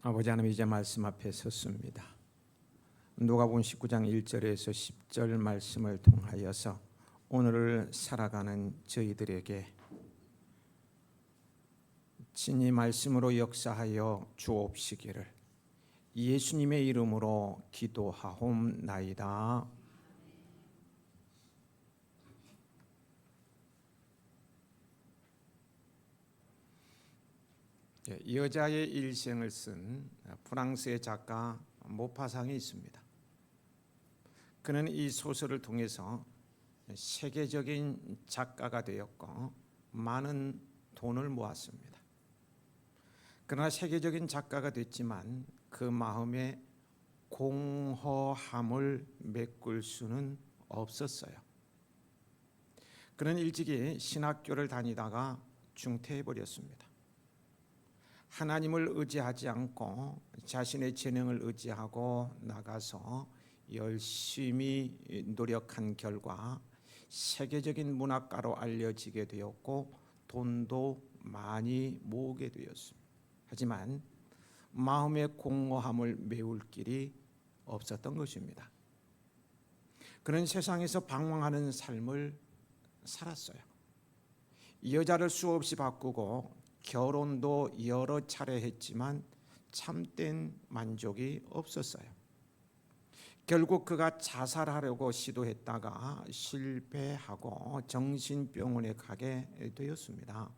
아버지 하나님, 이제 말씀 앞에 섰습니다. 누가복음 19장 1절에서 10절 말씀을 통하여서 오늘을 살아가는 저희들에게 친히 말씀으로 역사하여 주옵시기를 예수님의 이름으로 기도하옵나이다. 여자의 일생을 쓴 프랑스의 작가 모파상이 있습니다. 그는 이 소설을 통해서 세계적인 작가가 되었고 많은 돈을 모았습니다. 그러나 세계적인 작가가 됐지만 그 마음에 공허함을 메꿀 수는 없었어요. 그는 일찍이 신학교를 다니다가 중퇴해버렸습니다. 하나님을 의지하지 않고 자신의 재능을 의지하고 나가서 열심히 노력한 결과 세계적인 문학가로 알려지게 되었고 돈도 많이 모으게 되었습니다. 하지만 마음의 공허함을 메울 길이 없었던 것입니다. 그는 세상에서 방황하는 삶을 살았어요. 여자를 수없이 바꾸고 결혼도 여러 차례 했지만 참된 만족이 없었어요. 결국 그가 자살하려고 시도했다가 실패하고 정신병원에 가게 되었습니다.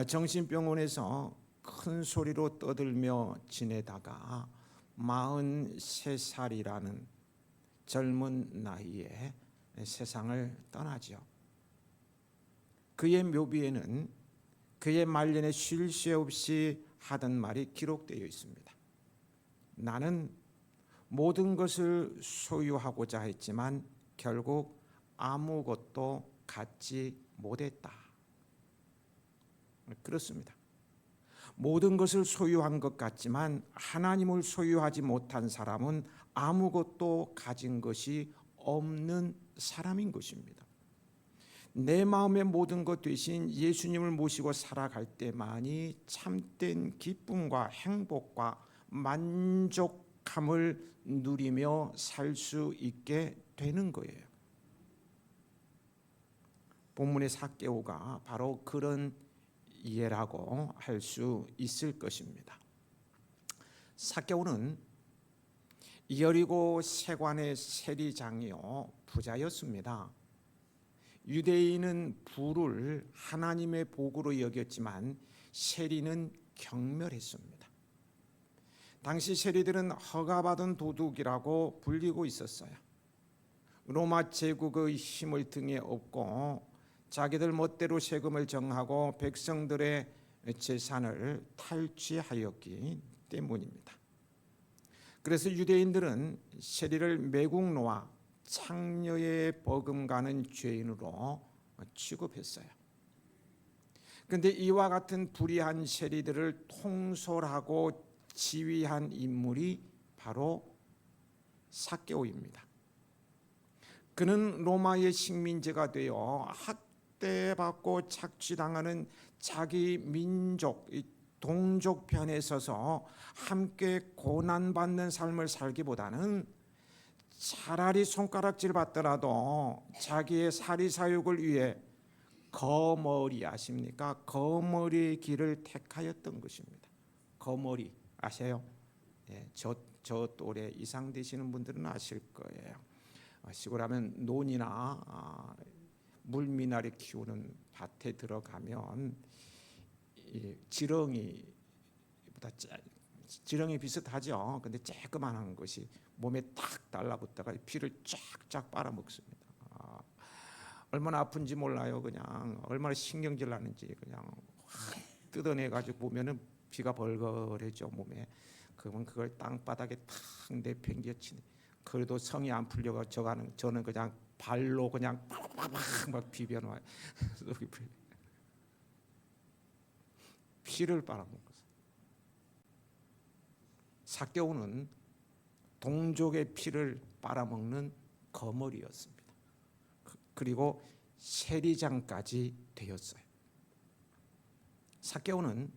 정신병원에서 큰 소리로 떠들며 지내다가 43살이라는 젊은 나이에 세상을 떠나죠. 그의 묘비에는 그의 말년에 쉴 새 없이 하던 말이 기록되어 있습니다. 나는 모든 것을 소유하고자 했지만 결국 아무것도 갖지 못했다. 그렇습니다. 모든 것을 소유한 것 같지만 하나님을 소유하지 못한 사람은 아무것도 가진 것이 없는 사람인 것입니다. 내 마음의 모든 것 대신 예수님을 모시고 살아갈 때만이 참된 기쁨과 행복과 만족함을 누리며 살 수 있게 되는 거예요. 본문의 삭개오가 바로 그런 예라고 할 수 있을 것입니다. 삭개오는 여리고 세관의 세리장이요 부자였습니다. 유대인은 부를 하나님의 복으로 여겼지만 세리는 경멸했습니다. 당시 세리들은 허가받은 도둑이라고 불리고 있었어요. 로마 제국의 힘을 등에 업고 자기들 멋대로 세금을 정하고 백성들의 재산을 탈취하였기 때문입니다. 그래서 유대인들은 세리를 매국노와 창녀에 버금가는 죄인으로 취급했어요. 그런데 이와 같은 불의한 세리들을 통솔하고 지휘한 인물이 바로 삭개오입니다. 그는 로마의 식민지가 되어 학대받고 착취당하는 자기 민족 동족 편에 서서 함께 고난받는 삶을 살기보다는 차라리 손가락질 받더라도 자기의 사리사욕을 위해 거머리 아십니까? 거머리의 길을 택하였던 것입니다. 거머리 아세요? 예, 저 또래 이상 되시는 분들은 아실 거예요. 시골하면 논이나 물미나리 키우는 밭에 들어가면 지렁이 비슷하죠. 근데 쬐끄만한 것이 몸에 탁 달라붙다가 피를 쫙쫙 빨아먹습니다. 얼마나 아픈지 몰라요. 그냥 얼마나 신경질 나는지 그냥 확 뜯어내가지고 보면은 피가 벌거래죠 몸에. 그러면 그걸 땅바닥에 탁 내팽개치네. 그래도 성이 안 풀려가 저는 그냥 발로 그냥 막 비벼놔요. 피를 빨아먹었어요. 삭개오는 동족의 피를 빨아먹는 거머리였습니다. 그리고 세리장까지 되었어요. 삭개오는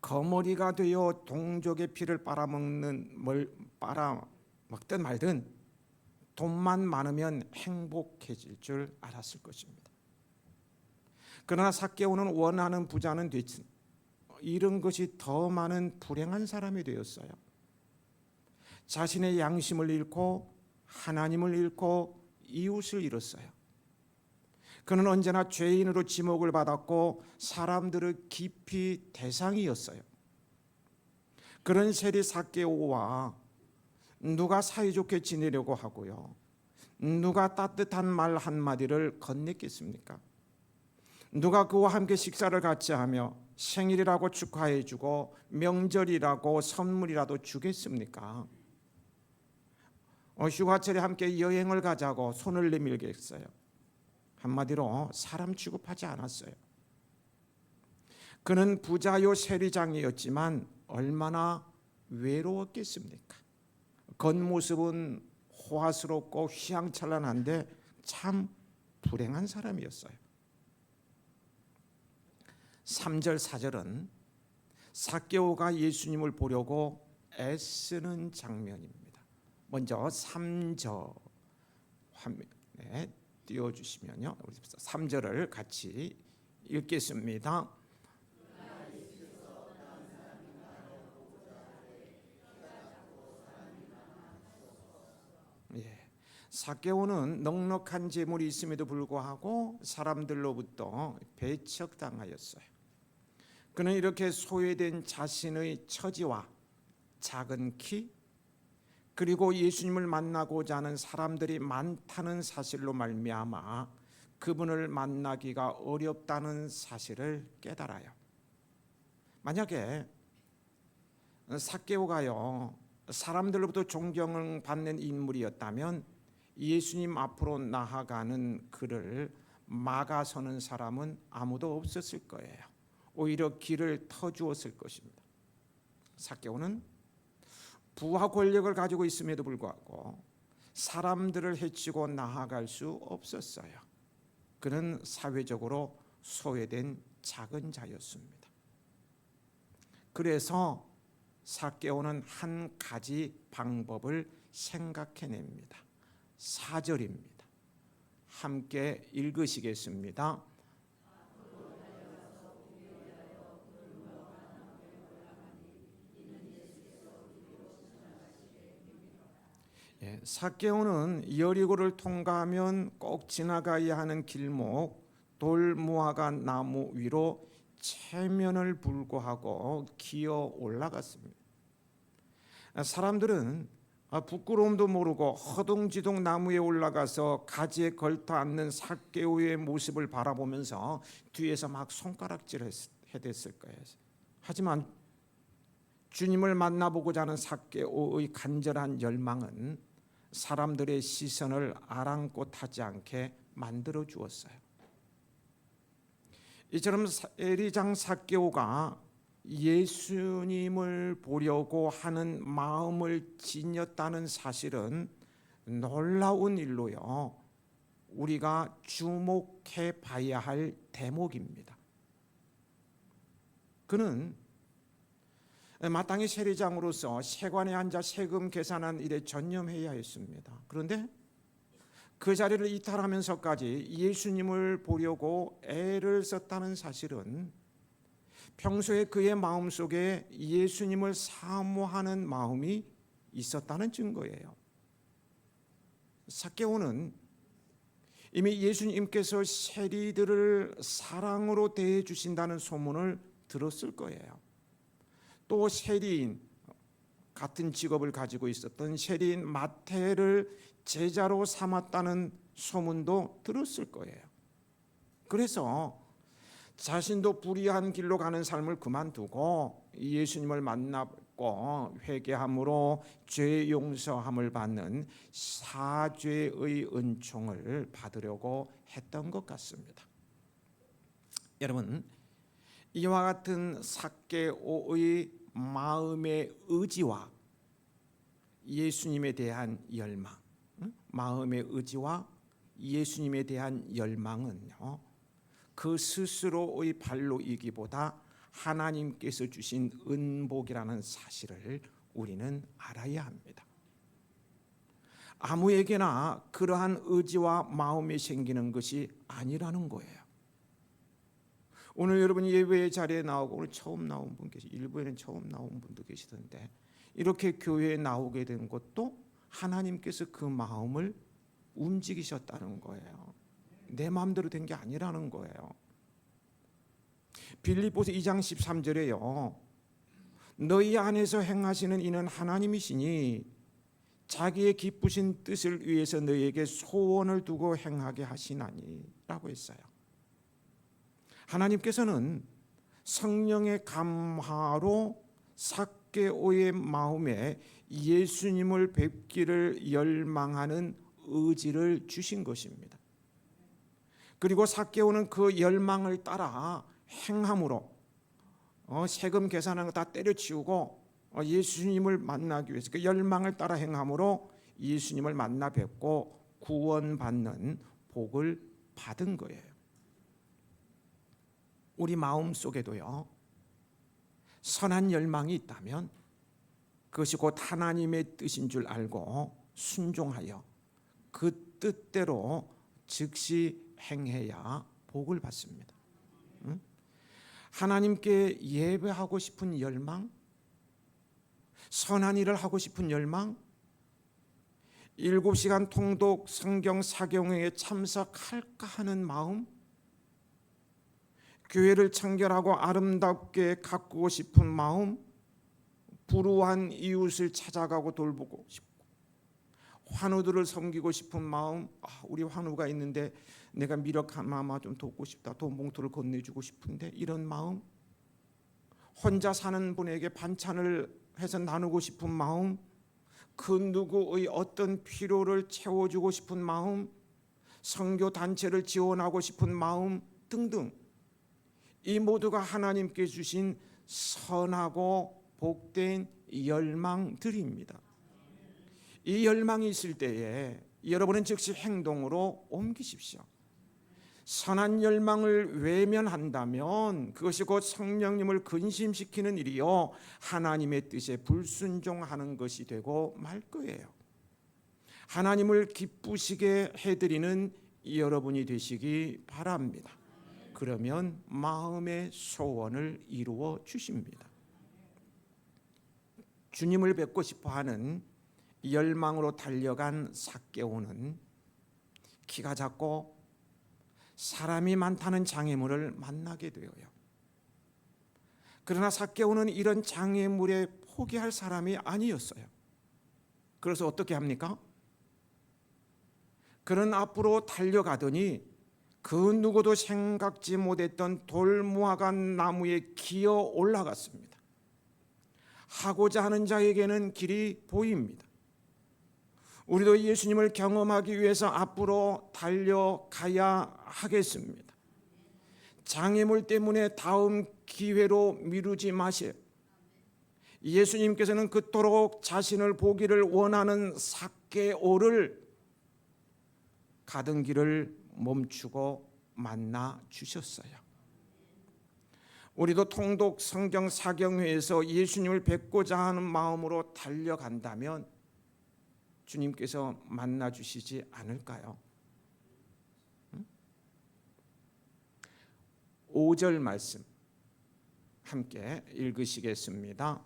거머리가 되어 동족의 피를 빨아먹든 말든 돈만 많으면 행복해질 줄 알았을 것입니다. 그러나 삭개오는 원하는 부자는 되지 잃은 것이 더 많은 불행한 사람이 되었어요. 자신의 양심을 잃고 하나님을 잃고 이웃을 잃었어요. 그는 언제나 죄인으로 지목을 받았고 사람들의 깊이 대상이었어요. 그런 세리 삭개오와 누가 사이좋게 지내려고 하고요, 누가 따뜻한 말 한마디를 건넸겠습니까? 누가 그와 함께 식사를 같이 하며 생일이라고 축하해주고 명절이라고 선물이라도 주겠습니까? 휴가철에 함께 여행을 가자고 손을 내밀겠어요? 한마디로 사람 취급하지 않았어요. 그는 부자요 세리장이었지만 얼마나 외로웠겠습니까? 겉모습은 호화스럽고 휘황찬란한데 참 불행한 사람이었어요. 3절 4절은 삭개오가 예수님을 보려고 애쓰는 장면입니다. 먼저 3절 화면에 띄워주시면요, 3절을 같이 읽겠습니다. 삭개오는 넉넉한 재물이 있음에도 불구하고 사람들로부터 배척당하였어요. 그는 이렇게 소외된 자신의 처지와 작은 키, 그리고 예수님을 만나고자 하는 사람들이 많다는 사실로 말미암아 그분을 만나기가 어렵다는 사실을 깨달아요. 만약에 삭개오가요 사람들로부터 존경을 받는 인물이었다면 예수님 앞으로 나아가는 그를 막아서는 사람은 아무도 없었을 거예요. 오히려 길을 터주었을 것입니다. 삭개오는 부와 권력을 가지고 있음에도 불구하고 사람들을 해치고 나아갈 수 없었어요. 그는 사회적으로 소외된 작은 자였습니다. 그래서 삭개오는 한 가지 방법을 생각해냅니다. 4절입니다. 함께 읽으시겠습니다. 삭개오는 여리고를 통과하면 꼭 지나가야 하는 길목 돌무화과 나무 위로 체면을 불구하고 기어 올라갔습니다. 사람들은 부끄러움도 모르고 허둥지둥 나무에 올라가서 가지에 걸터 앉는 삭개오의 모습을 바라보면서 뒤에서 막 손가락질 해댔을 거예요. 하지만 주님을 만나보고자 하는 삭개오의 간절한 열망은 사람들의 시선을 아랑곳하지 않게 만들어 주었어요. 이처럼 세리장 삭개오가 예수님을 보려고 하는 마음을 지녔다는 사실은 놀라운 일로요, 우리가 주목해 봐야 할 대목입니다. 그는 마땅히 세리장으로서 세관에 앉아 세금 계산한 일에 전념해야 했습니다. 그런데 그 자리를 이탈하면서까지 예수님을 보려고 애를 썼다는 사실은 평소에 그의 마음속에 예수님을 사모하는 마음이 있었다는 증거예요. 삭개오는 이미 예수님께서 세리들을 사랑으로 대해 주신다는 소문을 들었을 거예요. 또 세리인, 같은 직업을 가지고 있었던 세리인 마태를 제자로 삼았다는 소문도 들었을 거예요. 그래서 자신도 불의한 길로 가는 삶을 그만두고 예수님을 만나고 회개함으로 죄 용서함을 받는 사죄의 은총을 받으려고 했던 것 같습니다. 여러분, 이와 같은 삭개오의 마음의 의지와 예수님에 대한 열망, 마음의 의지와 예수님에 대한 열망은요, 그 스스로의 발로 이기보다 하나님께서 주신 은복이라는 사실을 우리는 알아야 합니다. 아무에게나 그러한 의지와 마음이 생기는 것이 아니라는 거예요. 오늘 여러분이 예배의 자리에 나오고 오늘 처음 나온 분 계시, 일부에는 처음 나온 분도 계시던데 이렇게 교회에 나오게 된 것도 하나님께서 그 마음을 움직이셨다는 거예요. 내 마음대로 된 게 아니라는 거예요. 빌립보서 2장 13절에요. 너희 안에서 행하시는 이는 하나님이시니 자기의 기쁘신 뜻을 위해서 너희에게 소원을 두고 행하게 하시나니 라고 했어요. 하나님께서는 성령의 감화로 삭개오의 마음에 예수님을 뵙기를 열망하는 의지를 주신 것입니다. 그리고 삭개오는 그 열망을 따라 행함으로 세금 계산하는 거 다 때려치우고 예수님을 만나기 위해서 그 열망을 따라 행함으로 예수님을 만나 뵙고 구원받는 복을 받은 거예요. 우리 마음 속에도요, 선한 열망이 있다면 그것이 곧 하나님의 뜻인 줄 알고 순종하여 그 뜻대로 즉시 행해야 복을 받습니다. 하나님께 예배하고 싶은 열망, 선한 일을 하고 싶은 열망, 7시간 통독 성경 사경회에 참석할까 하는 마음, 교회를 청결하고 아름답게 가꾸고 싶은 마음, 불우한 이웃을 찾아가고 돌보고 싶고 환우들을 섬기고 싶은 마음, 우리 환우가 있는데 내가 미력 하나만 좀 돕고 싶다, 돈 봉투를 건네주고 싶은데 이런 마음, 혼자 사는 분에게 반찬을 해서 나누고 싶은 마음, 그 누구의 어떤 필요를 채워주고 싶은 마음, 선교 단체를 지원하고 싶은 마음 등등, 이 모두가 하나님께 주신 선하고 복된 열망들입니다. 이 열망이 있을 때에 여러분은 즉시 행동으로 옮기십시오. 선한 열망을 외면한다면 그것이 곧 성령님을 근심시키는 일이요 하나님의 뜻에 불순종하는 것이 되고 말 거예요. 하나님을 기쁘시게 해드리는 여러분이 되시기 바랍니다. 그러면 마음의 소원을 이루어 주십니다. 주님을 뵙고 싶어하는 열망으로 달려간 삭개오는 키가 작고 사람이 많다는 장애물을 만나게 되어요. 그러나 삭개오는 이런 장애물에 포기할 사람이 아니었어요. 그래서 어떻게 합니까? 그는 앞으로 달려가더니 그 누구도 생각지 못했던 돌무화과 나무에 기어 올라갔습니다. 하고자 하는 자에게는 길이 보입니다. 우리도 예수님을 경험하기 위해서 앞으로 달려가야 하겠습니다. 장애물 때문에 다음 기회로 미루지 마세요. 예수님께서는 그토록 자신을 보기를 원하는 삭개오를 가던 길을 멈추고 만나 주셨어요. 우리도 통독 성경 사경회에서 예수님을 뵙고자 하는 마음으로 달려간다면 주님께서 만나 주시지 않을까요? 5절 말씀 함께 읽으시겠습니다.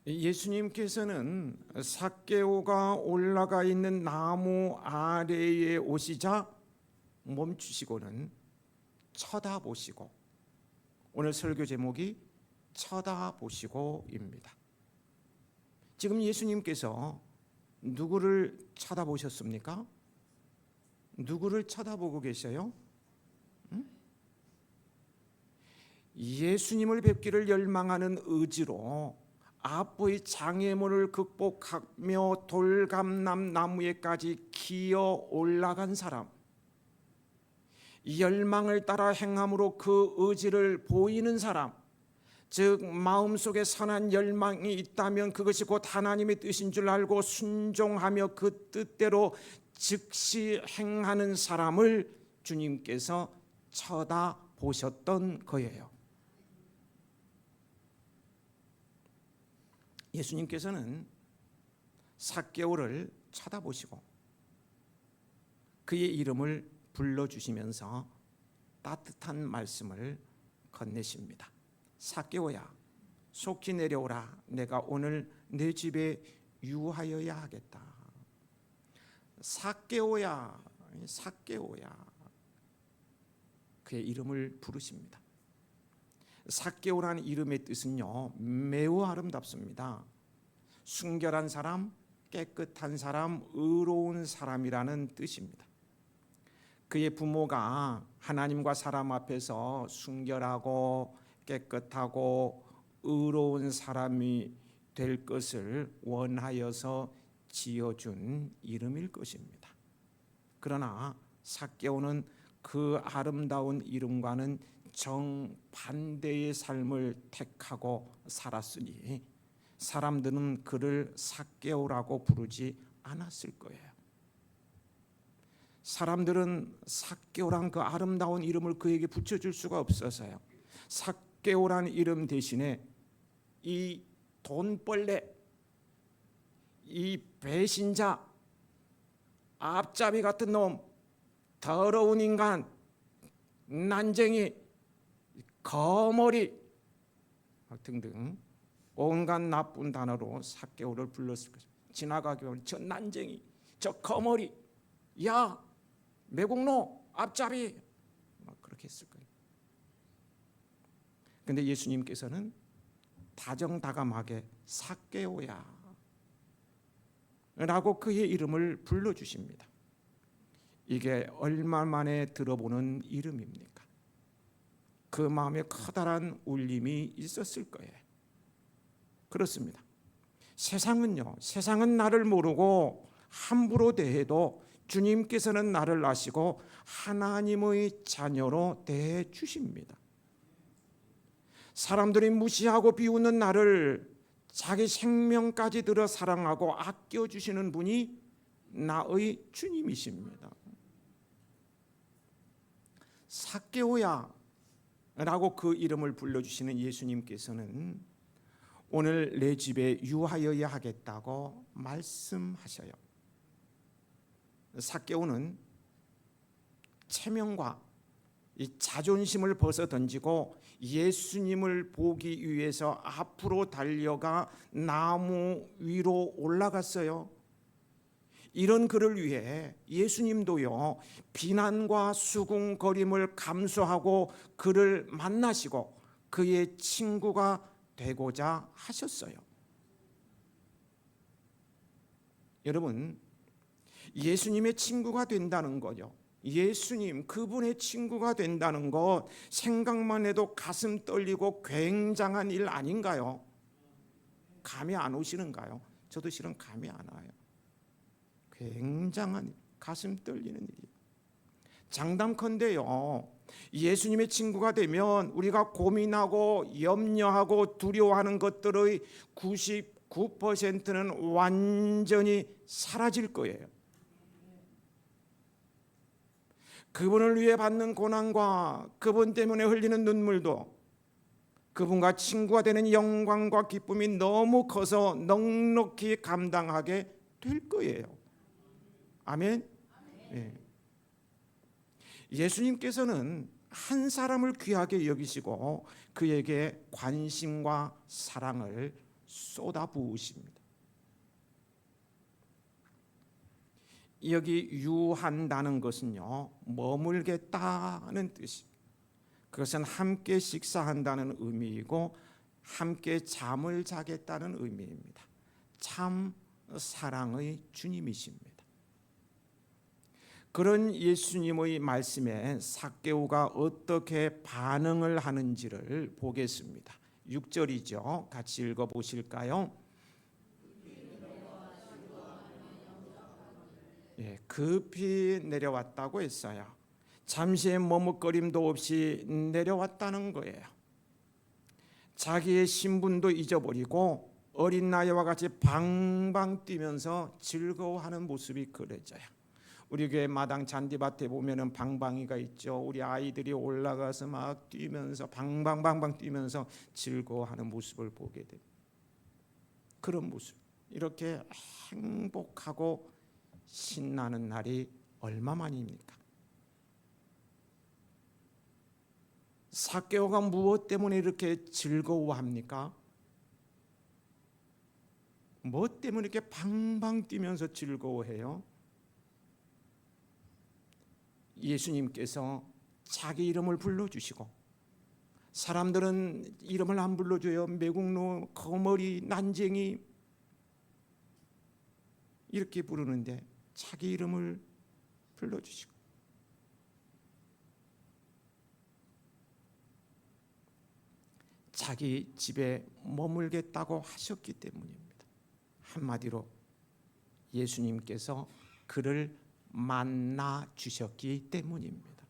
예수님께서는 삭개오가 올라가 있는 나무 아래에 오시자 멈추시고는 쳐다보시고, 오늘 설교 제목이 쳐다보시고입니다. 지금 예수님께서 누구를 쳐다보셨습니까? 누구를 쳐다보고 계셔요? 예수님을 뵙기를 열망하는 의지로 앞의 장애물을 극복하며 돌감람 나무에까지 기어 올라간 사람, 열망을 따라 행함으로 그 의지를 보이는 사람, 즉 마음속에 선한 열망이 있다면 그것이 곧 하나님의 뜻인 줄 알고 순종하며 그 뜻대로 즉시 행하는 사람을 주님께서 쳐다보셨던 거예요. 예수님께서는 삭개오를 쳐다보시고 그의 이름을 불러주시면서 따뜻한 말씀을 건네십니다. 삭개오야, 속히 내려오라. 내가 오늘 내 집에 유하여야 하겠다. 삭개오야, 삭개오야. 그의 이름을 부르십니다. 삭개오라는 이름의 뜻은요, 매우 아름답습니다. 순결한 사람, 깨끗한 사람, 의로운 사람이라는 뜻입니다. 그의 부모가 하나님과 사람 앞에서 순결하고 깨끗하고 의로운 사람이 될 것을 원하여서 지어준 이름일 것입니다. 그러나 삭개오는 그 아름다운 이름과는 정반대의 삶을 택하고 살았으니 사람들은 그를 삭개오라고 부르지 않았을 거예요. 사람들은 삭개오란 그 아름다운 이름을 그에게 붙여줄 수가 없어서요. 삭개오라는 이름 대신에 이 돈벌레, 이 배신자, 앞잡이 같은 놈, 더러운 인간, 난쟁이, 거머리 등등 온갖 나쁜 단어로 삭개오를 불렀을 것입니다. 지나가기 전에 저 난쟁이, 저 거머리, 야 매국노, 앞잡이 막 그렇게 했을 거예요. 그런데 예수님께서는 다정다감하게 삭개오야 라고 그의 이름을 불러주십니다. 이게 얼마 만에 들어보는 이름입니까? 그 마음에 커다란 울림이 있었을 거예요. 그렇습니다. 세상은 나를 모르고 함부로 대해도 주님께서는 나를 아시고 하나님의 자녀로 대해 주십니다. 사람들이 무시하고 비웃는 나를 자기 생명까지 들어 사랑하고 아껴주시는 분이 나의 주님이십니다. 삭개오야 라고 그 이름을 불러주시는 예수님께서는 오늘 내 집에 유하여야 하겠다고 말씀하셔요. 삭개오는 체면과 이 자존심을 벗어던지고 예수님을 보기 위해서 앞으로 달려가 나무 위로 올라갔어요. 이런 그를 위해 예수님도요, 비난과 수군거림을 감수하고 그를 만나시고 그의 친구가 되고자 하셨어요. 여러분, 예수님의 친구가 된다는 거요, 예수님 그분의 친구가 된다는 것 생각만 해도 가슴 떨리고 굉장한 일 아닌가요? 감이 안 오시는가요? 저도 실은 감이 안 와요. 굉장한 가슴 떨리는 일이에요. 장담컨대요, 예수님의 친구가 되면 우리가 고민하고 염려하고 두려워하는 것들의 99%는 완전히 사라질 거예요. 그분을 위해 받는 고난과 그분 때문에 흘리는 눈물도 그분과 친구가 되는 영광과 기쁨이 너무 커서 넉넉히 감당하게 될 거예요. 아멘. 네. 예수님께서는 한 사람을 귀하게 여기시고 그에게 관심과 사랑을 쏟아부으십니다. 여기 유한다는 것은요, 머물겠다는 뜻이, 그것은 함께 식사한다는 의미이고 함께 잠을 자겠다는 의미입니다. 참 사랑의 주님이십니다. 그런 예수님의 말씀에 삭개오가 어떻게 반응을 하는지를 보겠습니다. 6절이죠. 같이 읽어보실까요? 급히 내려왔다고 했어요. 잠시의 머뭇거림도 없이 내려왔다는 거예요. 자기의 신분도 잊어버리고 어린 나이와 같이 방방 뛰면서 즐거워하는 모습이 그려져요. 우리 교회 마당 잔디밭에 보면은 방방이가 있죠. 우리 아이들이 올라가서 막 뛰면서 방방방방 뛰면서 즐거워하는 모습을 보게 됩니다. 그런 모습, 이렇게 행복하고 신나는 날이 얼마만입니까? 삭개오가 무엇 때문에 이렇게 즐거워합니까? 무엇 때문에 이렇게 방방 뛰면서 즐거워해요? 예수님께서 자기 이름을 불러주시고, 사람들은 이름을 안 불러줘요. 매국노, 거머리, 난쟁이 이렇게 부르는데 자기 이름을 불러주시고, 자기 집에 머물겠다고 하셨기 때문입니다. 한마디로 예수님께서 그를 만나 주셨기 때문입니다.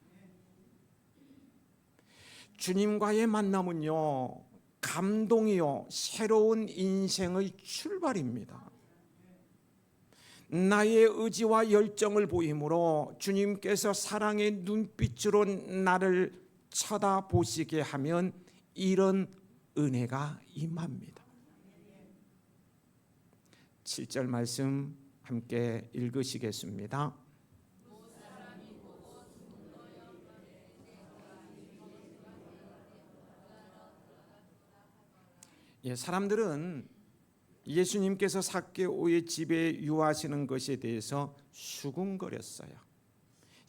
주님과의 만남은요, 감동이요, 새로운 인생의 출발입니다. 나의 의지와 열정을 보이므로 주님께서 사랑의 눈빛으로 나를 쳐다보시게 하면 이런 은혜가 임합니다. 7절 말씀 함께 읽으시겠습니다. 사람들은 예수님께서 삭개오의 집에 유하시는 것에 대해서 수군거렸어요.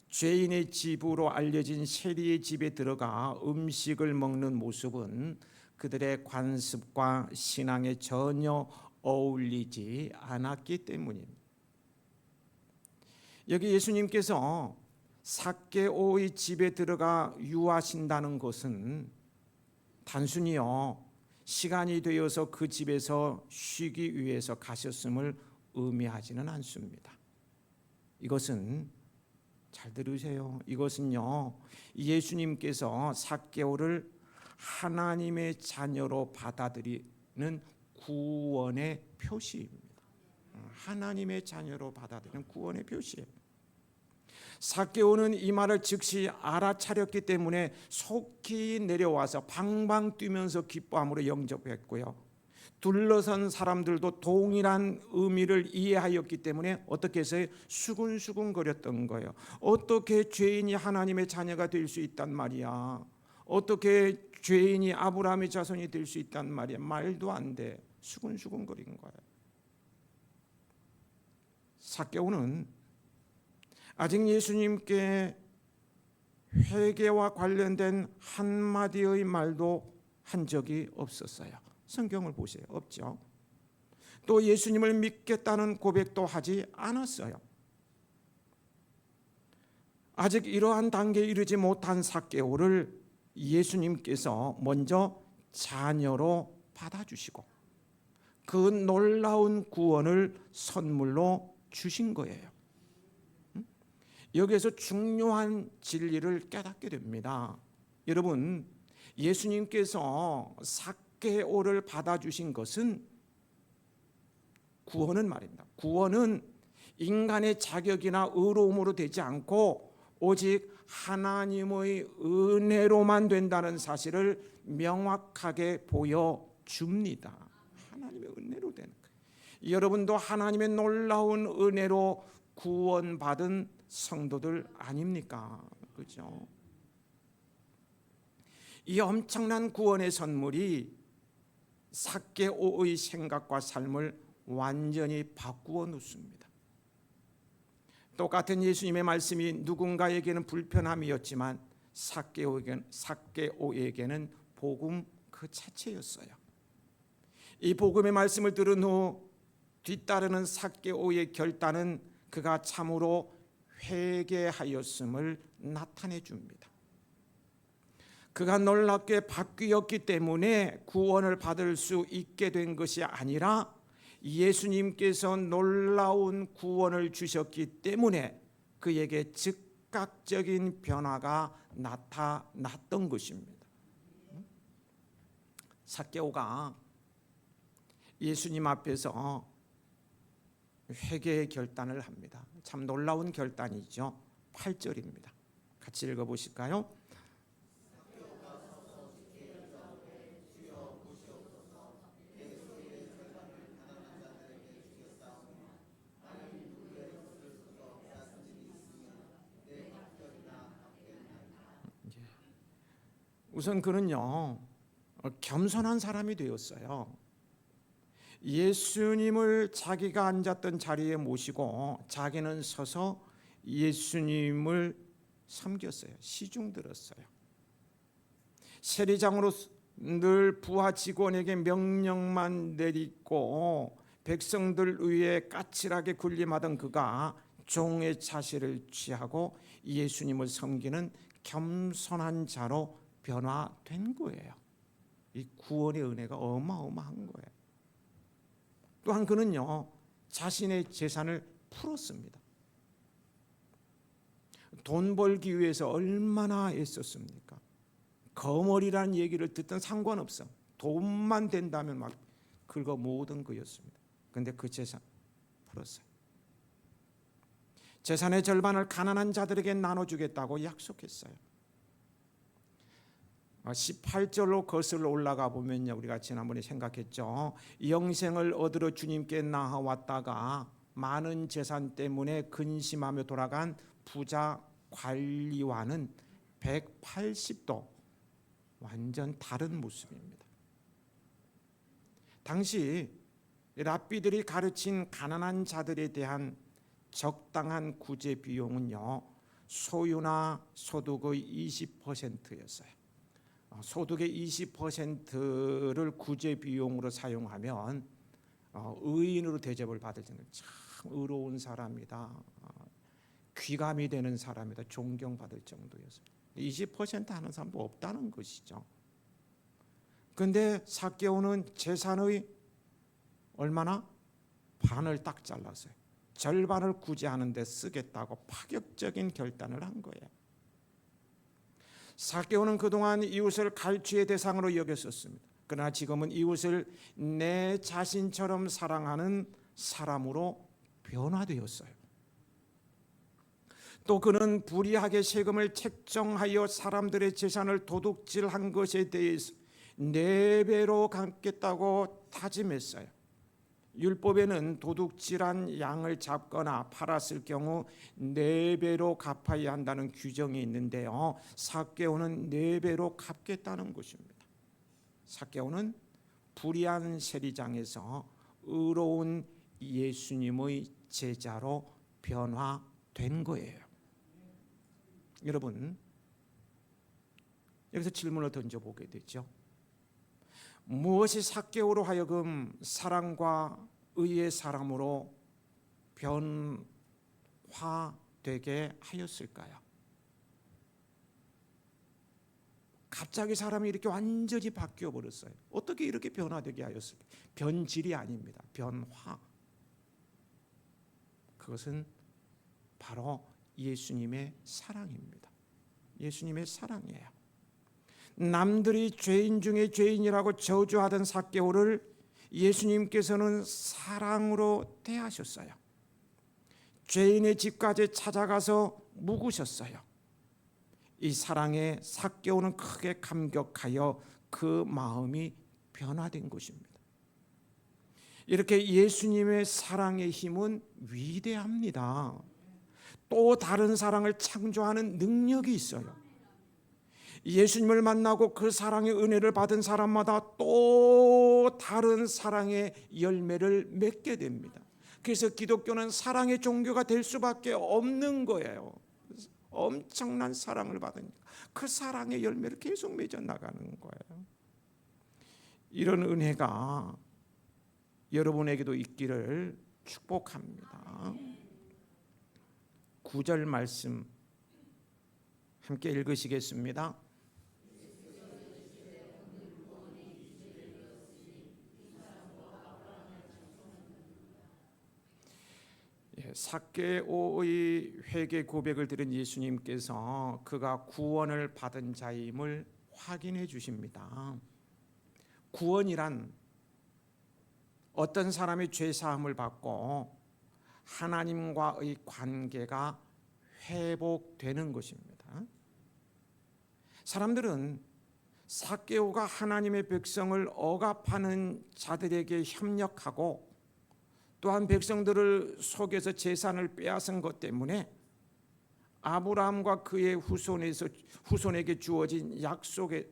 죄인의 집으로 알려진 세리의 집에 들어가 음식을 먹는 모습은 그들의 관습과 신앙에 전혀 어울리지 않았기 때문입니다. 여기 예수님께서 삭개오의 집에 들어가 유하신다는 것은 단순히요, 시간이 되어서 그 집에서 쉬기 위해서 가셨음을 의미하지는 않습니다. 이것은, 잘 들으세요, 이것은요, 예수님께서 삭개오를 하나님의 자녀로 받아들이는 구원의 표시입니다. 하나님의 자녀로 받아들이는 구원의 표시예요. 삭개오는 이 말을 즉시 알아차렸기 때문에 속히 내려와서 방방 뛰면서 기뻐함으로 영접했고요. 둘러선 사람들도 동일한 의미를 이해하였기 때문에 어떻게 해서 수군수군거렸던 거예요. 어떻게 죄인이 하나님의 자녀가 될 수 있단 말이야. 어떻게 죄인이 아브라함의 자손이 될 수 있단 말이야. 말도 안 돼. 수군수군거린 거예요. 삭개오는 아직 예수님께 회개와 관련된 한마디의 말도 한 적이 없었어요. 성경을 보세요. 없죠. 또 예수님을 믿겠다는 고백도 하지 않았어요. 아직 이러한 단계에 이르지 못한 삭개오를 예수님께서 먼저 자녀로 받아주시고 그 놀라운 구원을 선물로 주신 거예요. 여기에서 중요한 진리를 깨닫게 됩니다. 여러분, 예수님께서 삭개오를 받아주신 것은, 구원은 말입니다, 구원은 인간의 자격이나 의로움으로 되지 않고 오직 하나님의 은혜로만 된다는 사실을 명확하게 보여줍니다. 하나님의 은혜로 되는 거예요. 여러분도 하나님의 놀라운 은혜로 구원받은 성도들 아닙니까? 그렇죠? 이 엄청난 구원의 선물이 삭개오의 생각과 삶을 완전히 바꾸어 놓습니다. 똑같은 예수님의 말씀이 누군가에게는 불편함이었지만 삭개오에게는 복음 그 자체였어요. 이 복음의 말씀을 들은 후 뒤따르는 삭개오의 결단은 그가 참으로 회개하였음을 나타내 줍니다. 그가 놀랍게 바뀌었기 때문에 구원을 받을 수 있게 된 것이 아니라 예수님께서 놀라운 구원을 주셨기 때문에 그에게 즉각적인 변화가 나타났던 것입니다. 삭개오가 예수님 앞에서 회개의 결단을 합니다. 참 놀라운 결단이죠. 8절입니다. 같이 읽어보실까요? 우선 그는요, 겸손한 사람이 되었어요. 예수님을 자기가 앉았던 자리에 모시고 자기는 서서 예수님을 섬겼어요. 시중 들었어요. 세리장으로 늘 부하 직원에게 명령만 내리고 백성들 위에 까칠하게 군림하던 그가 종의 자세를 취하고 예수님을 섬기는 겸손한 자로 변화된 거예요. 이 구원의 은혜가 어마어마한 거예요. 또한 그는요, 자신의 재산을 풀었습니다. 돈 벌기 위해서 얼마나 애썼습니까? 거머리라는 얘기를 듣든 상관없어. 돈만 된다면 막 긁어 모으던 거였습니다. 그런데 그 재산 풀었어요. 재산의 절반을 가난한 자들에게 나눠주겠다고 약속했어요. 18절로 거슬러 올라가 보면요, 우리가 지난번에 생각했죠. 영생을 얻으러 주님께 나아왔다가 많은 재산 때문에 근심하며 돌아간 부자 관리와는 180도 완전 다른 모습입니다. 당시 랍비들이 가르친 가난한 자들에 대한 적당한 구제 비용은요, 소유나 소득의 20%였어요. 소득의 20%를 구제 비용으로 사용하면 의인으로 대접을 받을 정도, 참 의로운 사람이다, 귀감이 되는 사람이다, 존경받을 정도였어요. 20% 하는 사람도 없다는 것이죠. 그런데 삭개오는 재산의 얼마나? 반을 딱 잘랐어요. 절반을 구제하는 데 쓰겠다고 파격적인 결단을 한 거예요. 삭개오는 그동안 이웃을 갈취의 대상으로 여겼었습니다. 그러나 지금은 이웃을 내 자신처럼 사랑하는 사람으로 변화되었어요. 또 그는 불의하게 세금을 책정하여 사람들의 재산을 도둑질한 것에 대해서 4배로 갚겠다고 다짐했어요. 율법에는 도둑질한 양을 잡거나 팔았을 경우 4배로 갚아야 한다는 규정이 있는데요, 삭개오는 4배로 갚겠다는 것입니다. 삭개오는 불의한 세리장에서 의로운 예수님의 제자로 변화된 거예요. 여러분, 여기서 질문을 던져보게 되죠. 무엇이 삭개오로 하여금 사랑과 의의 사람으로 변화되게 하였을까요? 갑자기 사람이 이렇게 완전히 바뀌어 버렸어요. 어떻게 이렇게 변화되게 하였을까요? 변질이 아닙니다. 변화. 그것은 바로 예수님의 사랑입니다. 예수님의 사랑이에요. 남들이 죄인 중에 죄인이라고 저주하던 삭개오를 예수님께서는 사랑으로 대하셨어요. 죄인의 집까지 찾아가서 묵으셨어요. 이 사랑에 삭개오는 크게 감격하여 그 마음이 변화된 것입니다. 이렇게 예수님의 사랑의 힘은 위대합니다. 또 다른 사랑을 창조하는 능력이 있어요. 예수님을 만나고 그 사랑의 은혜를 받은 사람마다 또 다른 사랑의 열매를 맺게 됩니다. 그래서 기독교는 사랑의 종교가 될 수밖에 없는 거예요. 엄청난 사랑을 받으니까 그 사랑의 열매를 계속 맺어 나가는 거예요. 이런 은혜가 여러분에게도 있기를 축복합니다. 9절 말씀 함께 읽으시겠습니다. 삭개오의 회개 고백을 들은 예수님께서 그가 구원을 받은 자임을 확인해 주십니다. 구원이란 어떤 사람이 죄 사함을 받고 하나님과의 관계가 회복되는 것입니다. 사람들은 삭개오가 하나님의 백성을 억압하는 자들에게 협력하고 또한 백성들을 속여서 재산을 빼앗은 것 때문에 아브라함과 그의 후손에게 주어진 약속에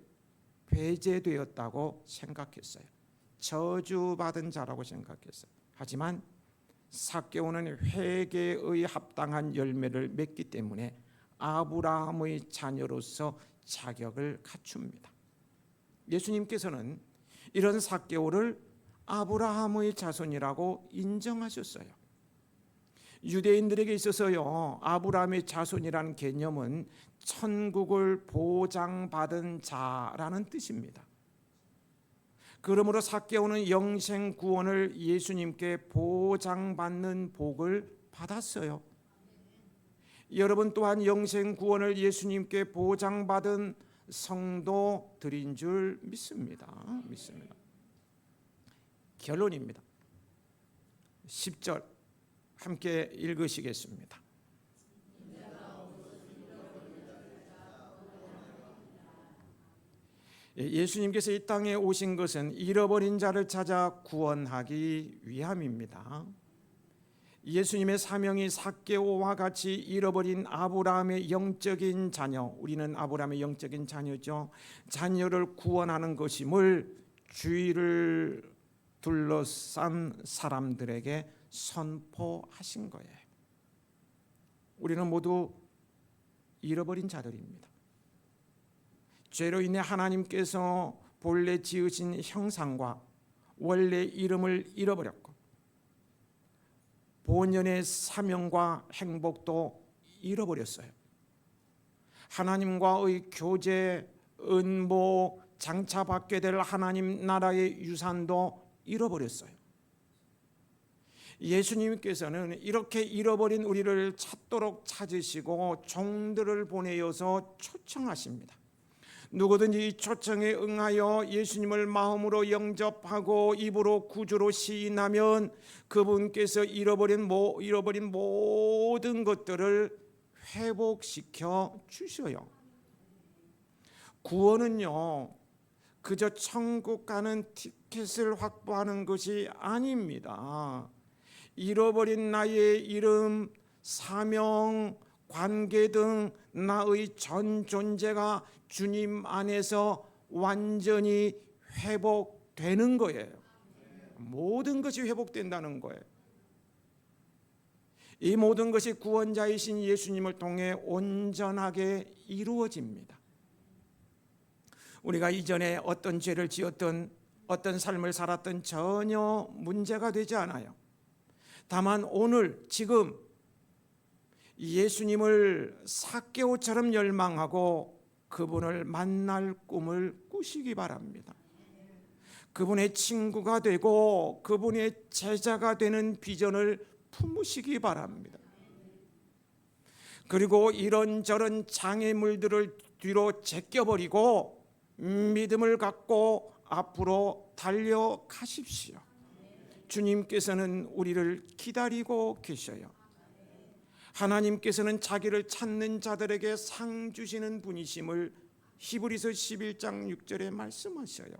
배제되었다고 생각했어요. 저주받은 자라고 생각했어요. 하지만 삭개오는 회개의 합당한 열매를 맺기 때문에 아브라함의 자녀로서 자격을 갖춥니다. 예수님께서는 이런 삭개오를 아브라함의 자손이라고 인정하셨어요. 유대인들에게 있어서요, 아브라함의 자손이라는 개념은 천국을 보장받은 자라는 뜻입니다. 그러므로 삭개오는 영생 구원을 예수님께 보장받는 복을 받았어요. 여러분 또한 영생 구원을 예수님께 보장받은 성도들인 줄 믿습니다. 결론입니다. 10절 함께 읽으시겠습니다. 예수님께서 이 땅에 오신 것은 잃어버린 자를 찾아 구원하기 위함입니다. 예수님의 사명이 삭개오와 같이 잃어버린 아브라함의 영적인 자녀, 우리는 아브라함의 영적인 자녀죠. 자녀를 구원하는 것임을 주위를 둘러싼 사람들에게 선포하신 거예요. 우리는 모두 잃어버린 자들입니다. 죄로 인해 하나님께서 본래 지으신 형상과 원래 이름을 잃어버렸고 본연의 사명과 행복도 잃어버렸어요. 하나님과의 교제, 은보, 장차받게 될 하나님 나라의 유산도 잃어버렸어요. 예수님께서는 이렇게 잃어버린 우리를 찾도록 찾으시고 종들을 보내어서 초청하십니다. 누구든지 이 초청에 응하여 예수님을 마음으로 영접하고 입으로 구주로 시인하면 그분께서 잃어버린 모든 것들을 회복시켜 주셔요. 구원은요, 그저 천국 가는 티켓을 확보하는 것이 아닙니다. 잃어버린 나의 이름, 사명, 관계 등 나의 전 존재가 주님 안에서 완전히 회복되는 거예요. 모든 것이 회복된다는 거예요. 이 모든 것이 구원자이신 예수님을 통해 온전하게 이루어집니다. 우리가 이전에 어떤 죄를 지었던 어떤 삶을 살았던 전혀 문제가 되지 않아요. 다만 오늘 지금 예수님을 삭개오처럼 열망하고 그분을 만날 꿈을 꾸시기 바랍니다. 그분의 친구가 되고 그분의 제자가 되는 비전을 품으시기 바랍니다. 그리고 이런저런 장애물들을 뒤로 제껴버리고 믿음을 갖고 앞으로 달려가십시오. 주님께서는 우리를 기다리고 계셔요. 하나님께서는 자기를 찾는 자들에게 상 주시는 분이심을 히브리서 11장 6절에 말씀하셔요.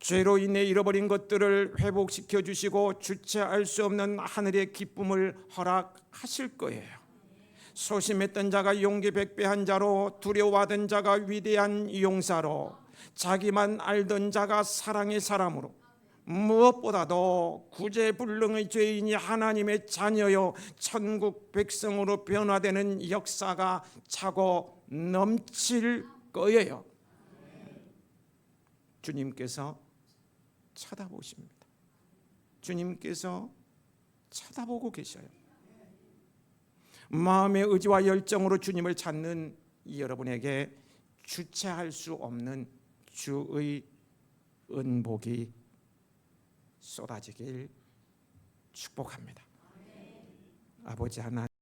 죄로 인해 잃어버린 것들을 회복시켜 주시고 주체할 수 없는 하늘의 기쁨을 허락하실 거예요. 소심했던 자가 용기 백배한 자로, 두려워하던 자가 위대한 용사로, 자기만 알던 자가 사랑의 사람으로, 무엇보다도 구제불능의 죄인이 하나님의 자녀여 천국 백성으로 변화되는 역사가 차고 넘칠 거예요. 주님께서 쳐다보십니다. 주님께서 쳐다보고 계셔요. 마음의 의지와 열정으로 주님을 찾는 여러분에게 주체할 수 없는 주의 은복이 쏟아지길 축복합니다. 아버지 하나님,